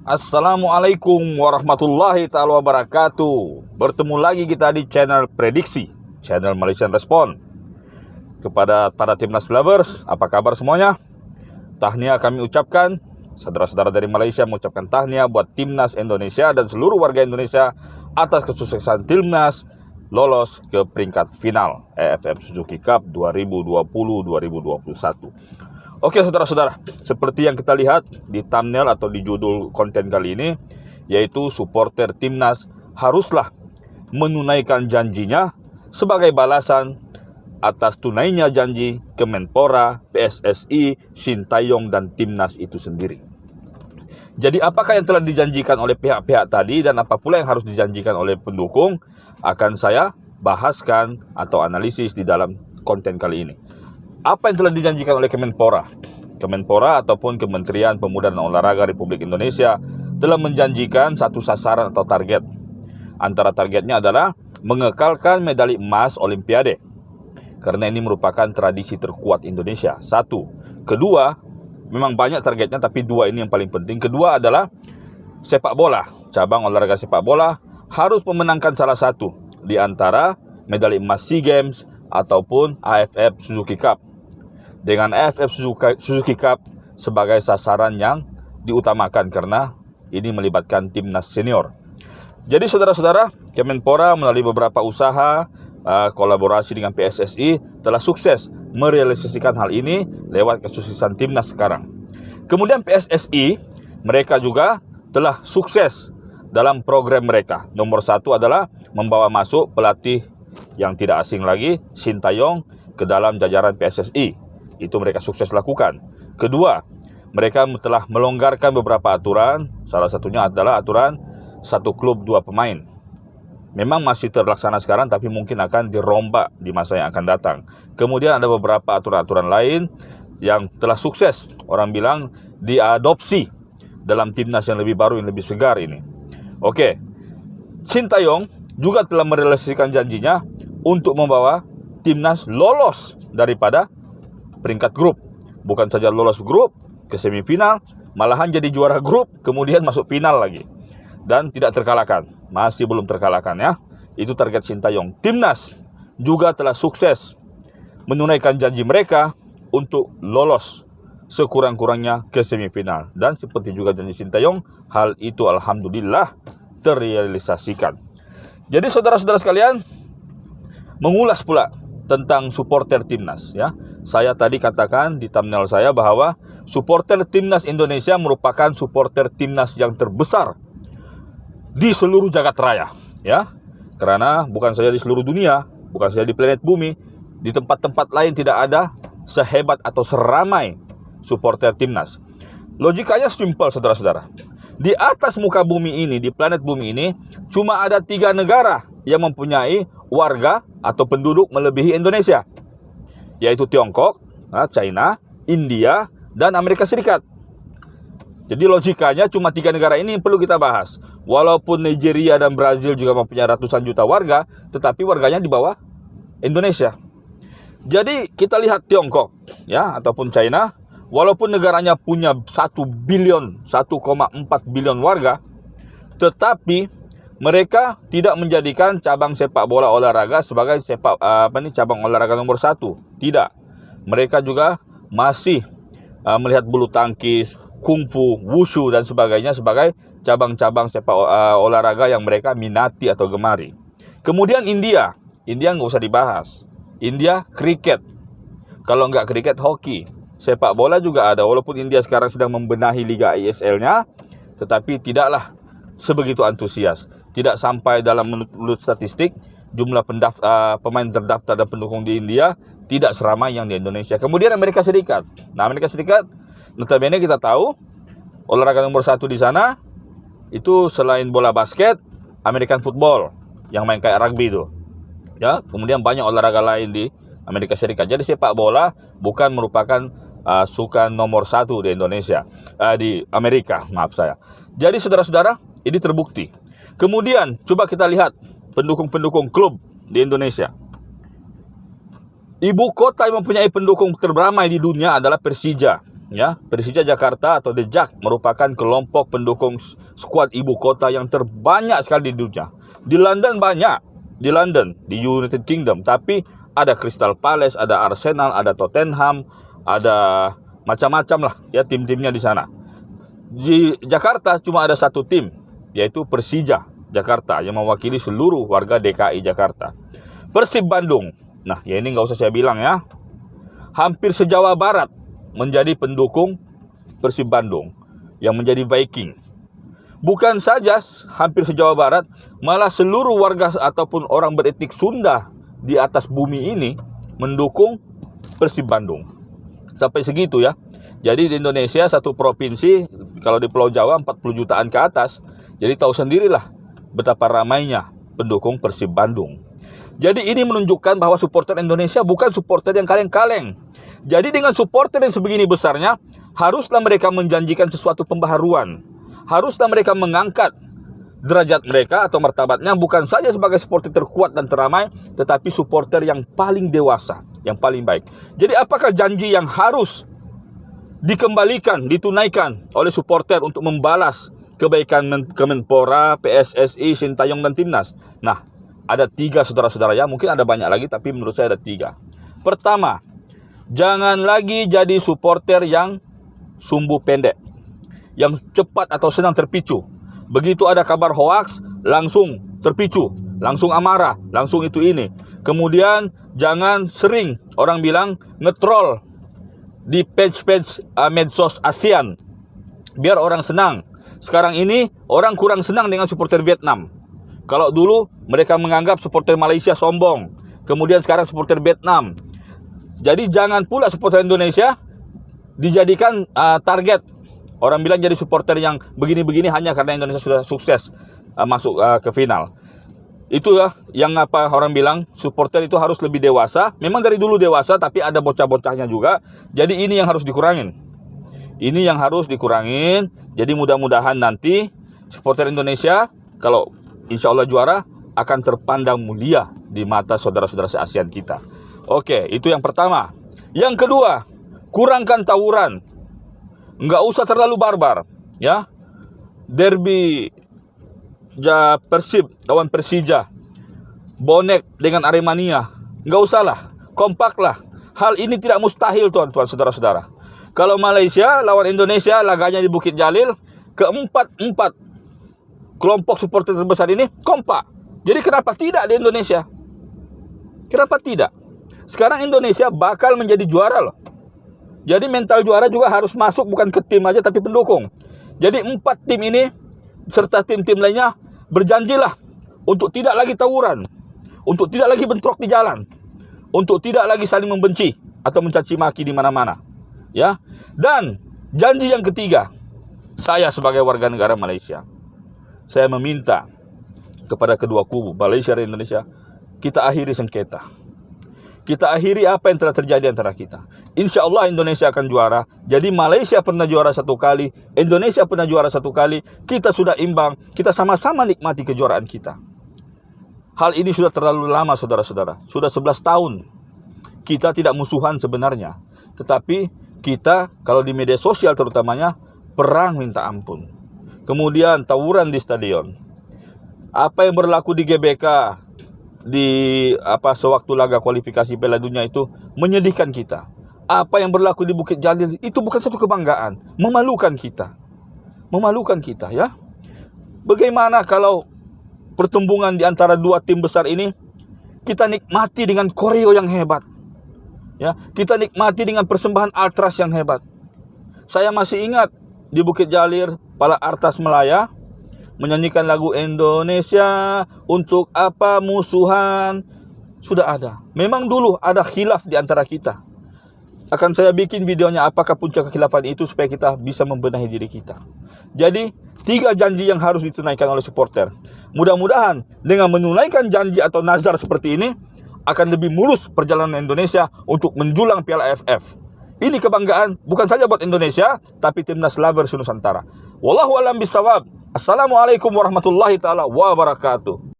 Assalamualaikum warahmatullahi ta'ala wabarakatuh. Bertemu lagi kita di channel Prediksi, channel Malaysian Respond. Kepada para Timnas Lovers, apa kabar semuanya? Tahniah kami ucapkan, saudara-saudara dari Malaysia mengucapkan tahniah buat Timnas Indonesia dan seluruh warga Indonesia atas kesuksesan Timnas lolos ke peringkat final AFF Suzuki Cup 2020-2021. Oke saudara-saudara, seperti yang kita lihat di thumbnail atau di judul konten kali ini, yaitu supporter Timnas haruslah menunaikan janjinya sebagai balasan atas tunainya janji Kemenpora, PSSI, Sintayong dan Timnas itu sendiri. Jadi apakah yang telah dijanjikan oleh pihak-pihak tadi dan apa pula yang harus dijanjikan oleh pendukung akan saya bahaskan atau analisis di dalam konten kali ini. Apa yang telah dijanjikan oleh Kemenpora? Kemenpora ataupun Kementerian Pemuda dan Olahraga Republik Indonesia telah menjanjikan satu sasaran atau target. Antara targetnya adalah mengekalkan medali emas Olimpiade. Karena ini merupakan tradisi terkuat Indonesia. Satu. Kedua, memang banyak targetnya tapi dua ini yang paling penting. Kedua adalah sepak bola. Cabang olahraga sepak bola harus memenangkan salah satu di antara medali emas SEA Games ataupun AFF Suzuki Cup. Dengan AFF Suzuki Cup sebagai sasaran yang diutamakan karena ini melibatkan timnas senior. Jadi saudara-saudara, Kemenpora melalui beberapa usaha kolaborasi dengan PSSI telah sukses merealisasikan hal ini lewat kesuksesan timnas sekarang. Kemudian PSSI mereka juga telah sukses dalam program mereka. Nomor satu adalah membawa masuk pelatih yang tidak asing lagi, Sintayong, ke dalam jajaran PSSI. Itu mereka sukses lakukan. Kedua, mereka telah melonggarkan beberapa aturan. Salah satunya adalah aturan satu klub dua pemain. Memang masih terlaksana sekarang tapi mungkin akan dirombak di masa yang akan datang. Kemudian ada beberapa aturan-aturan lain yang telah sukses, orang bilang diadopsi dalam timnas yang lebih baru, yang lebih segar ini. Oke, Sintayong juga telah merealisasikan janjinya untuk membawa timnas lolos daripada peringkat grup. Bukan saja lolos grup ke semifinal, malahan jadi juara grup, kemudian masuk final lagi. Dan tidak terkalahkan, masih belum terkalahkan ya. Itu target Sintayong. Timnas juga telah sukses menunaikan janji mereka untuk lolos sekurang-kurangnya ke semifinal. Dan seperti juga janji Sintayong, hal itu alhamdulillah terrealisasikan. Jadi saudara-saudara sekalian, mengulas pula tentang supporter Timnas ya. Saya tadi katakan di thumbnail saya bahwa supporter Timnas Indonesia merupakan supporter Timnas yang terbesar di seluruh jagat raya ya. Karena bukan saja di seluruh dunia, bukan saja di planet bumi, di tempat-tempat lain tidak ada sehebat atau seramai supporter Timnas. Logikanya simpel saudara-saudara. Di atas muka bumi ini, di planet bumi ini, cuma ada 3 negara yang mempunyai warga atau penduduk melebihi Indonesia, yaitu Tiongkok, China, India, dan Amerika Serikat. Jadi logikanya cuma 3 negara ini yang perlu kita bahas. Walaupun Nigeria dan Brazil juga mempunyai ratusan juta warga, tetapi warganya di bawah Indonesia. Jadi kita lihat Tiongkok ya ataupun China, walaupun negaranya punya 1,4 bilion warga, tetapi mereka tidak menjadikan cabang sepak bola olahraga sebagai cabang olahraga nomor 1. Tidak. Mereka juga masih melihat bulu tangkis, kungfu, wushu dan sebagainya sebagai cabang-cabang sepak olahraga yang mereka minati atau gemari. Kemudian India nggak usah dibahas. India kriket. Kalau nggak kriket, hoki. Sepak bola juga ada. Walaupun India sekarang sedang membenahi Liga ISL-nya, tetapi tidaklah sebegitu antusias. Tidak sampai dalam menurut statistik jumlah pemain terdaftar dan pendukung di India tidak seramai yang di Indonesia. Kemudian Amerika Serikat. Nah, Amerika Serikat notabene kita tahu olahraga nomor 1 di sana itu selain bola basket, American football yang main kayak rugby itu. Ya, kemudian banyak olahraga lain di Amerika Serikat. Jadi sepak bola bukan merupakan sukan nomor 1 di Indonesia, di Amerika, maaf saya. Jadi saudara-saudara, ini terbukti. Kemudian coba kita lihat pendukung-pendukung klub di Indonesia. Ibu kota yang mempunyai pendukung terramai di dunia adalah Persija. ya, Persija Jakarta atau The Jack merupakan kelompok pendukung skuad ibu kota yang terbanyak sekali di dunia. Di London banyak, di London, di United Kingdom, tapi ada Crystal Palace, ada Arsenal, ada Tottenham, ada macam-macam lah ya tim-timnya di sana. Di Jakarta cuma ada satu tim, yaitu Persija Jakarta yang mewakili seluruh warga DKI Jakarta. Persib Bandung, nah ya ini nggak usah saya bilang ya, hampir se-Jawa Barat menjadi pendukung Persib Bandung yang menjadi Viking. Bukan saja hampir se-Jawa Barat, malah seluruh warga ataupun orang beretnik Sunda di atas bumi ini mendukung Persib Bandung. Sampai segitu ya. Jadi di Indonesia satu provinsi, kalau di Pulau Jawa 40 jutaan ke atas, jadi tahu sendirilah betapa ramainya pendukung Persib Bandung. Jadi ini menunjukkan bahwa supporter Indonesia bukan supporter yang kaleng-kaleng. Jadi dengan supporter yang sebegini besarnya, haruslah mereka menjanjikan sesuatu pembaharuan. Haruslah mereka mengangkat derajat mereka atau martabatnya bukan saja sebagai supporter terkuat dan teramai, tetapi supporter yang paling dewasa, yang paling baik. Jadi apakah janji yang harus dikembalikan, ditunaikan oleh supporter untuk membalas kebaikan Kemenpora, PSSI, Sintayong, dan Timnas? Nah, ada 3 saudara-saudara ya, mungkin ada banyak lagi, tapi menurut saya ada 3. Pertama, jangan lagi jadi supporter yang sumbu pendek, yang cepat atau senang terpicu. Begitu ada kabar hoaks, langsung terpicu, langsung amarah, langsung itu ini. Kemudian jangan sering orang bilang ngetrol di page-page medsos ASEAN, biar orang senang. Sekarang ini orang kurang senang dengan supporter Vietnam. Kalau dulu mereka menganggap supporter Malaysia sombong, kemudian sekarang supporter Vietnam. Jadi jangan pula supporter Indonesia dijadikan target. Orang bilang jadi supporter yang begini-begini hanya karena Indonesia sudah sukses masuk ke final. Itu ya yang apa orang bilang supporter itu harus lebih dewasa. Memang dari dulu dewasa, tapi ada bocah-bocahnya juga. Jadi ini yang harus dikurangin. Ini yang harus dikurangin. Jadi mudah-mudahan nanti supporter Indonesia kalau insya Allah juara akan terpandang mulia di mata saudara-saudara se-ASEAN kita. Oke, itu yang pertama. Yang kedua, kurangkan tawuran. Nggak usah terlalu barbar, ya. Derby Persib lawan Persija, bonek dengan Aremania, nggak usah lah, kompaklah. Hal ini tidak mustahil tuan-tuan, saudara-saudara. Kalau Malaysia lawan Indonesia, laganya di Bukit Jalil, keempat kelompok supporter terbesar ini kompak. Jadi kenapa tidak di Indonesia? Kenapa tidak? Sekarang Indonesia bakal menjadi juara loh. Jadi mental juara juga harus masuk, bukan ke tim aja tapi pendukung. Jadi 4 tim ini serta tim-tim lainnya berjanjilah untuk tidak lagi tawuran, untuk tidak lagi bentrok di jalan, untuk tidak lagi saling membenci atau mencaci maki di mana-mana. Ya. Dan janji yang ketiga, saya sebagai warga negara Malaysia, saya meminta kepada kedua kubu Malaysia dan Indonesia, kita akhiri sengketa. Kita akhiri apa yang telah terjadi antara kita. Insya Allah Indonesia akan juara. Jadi Malaysia pernah juara 1 kali, Indonesia pernah juara 1 kali, kita sudah imbang, kita sama-sama nikmati kejuaraan kita. Hal ini sudah terlalu lama saudara-saudara. Sudah 11 tahun. Kita tidak musuhan sebenarnya. Tetapi kita kalau di media sosial terutamanya perang minta ampun. Kemudian tawuran di stadion. Apa yang berlaku di GBK sewaktu laga kualifikasi Piala Dunia itu menyedihkan kita. Apa yang berlaku di Bukit Jalil itu bukan satu kebanggaan, memalukan kita. Memalukan kita ya. Bagaimana kalau pertembungan di antara 2 tim besar ini kita nikmati dengan koreo yang hebat. Ya, kita nikmati dengan persembahan Altras yang hebat. Saya masih ingat di Bukit Jalil, Pala Artas Melaya menyanyikan lagu Indonesia untuk apa musuhan. Sudah ada. Memang dulu ada khilaf di antara kita. Akan saya bikin videonya apakah puncak kekhilafan itu supaya kita bisa membenahi diri kita. Jadi 3 janji yang harus ditunaikan oleh supporter. Mudah-mudahan dengan menunaikan janji atau nazar seperti ini akan lebih mulus perjalanan Indonesia untuk menjulang Piala AFF. Ini kebanggaan bukan saja buat Indonesia, tapi Timnas Lovers Nusantara. Wallahu a'lam bishawab. Assalamualaikum warahmatullahi taala wabarakatuh.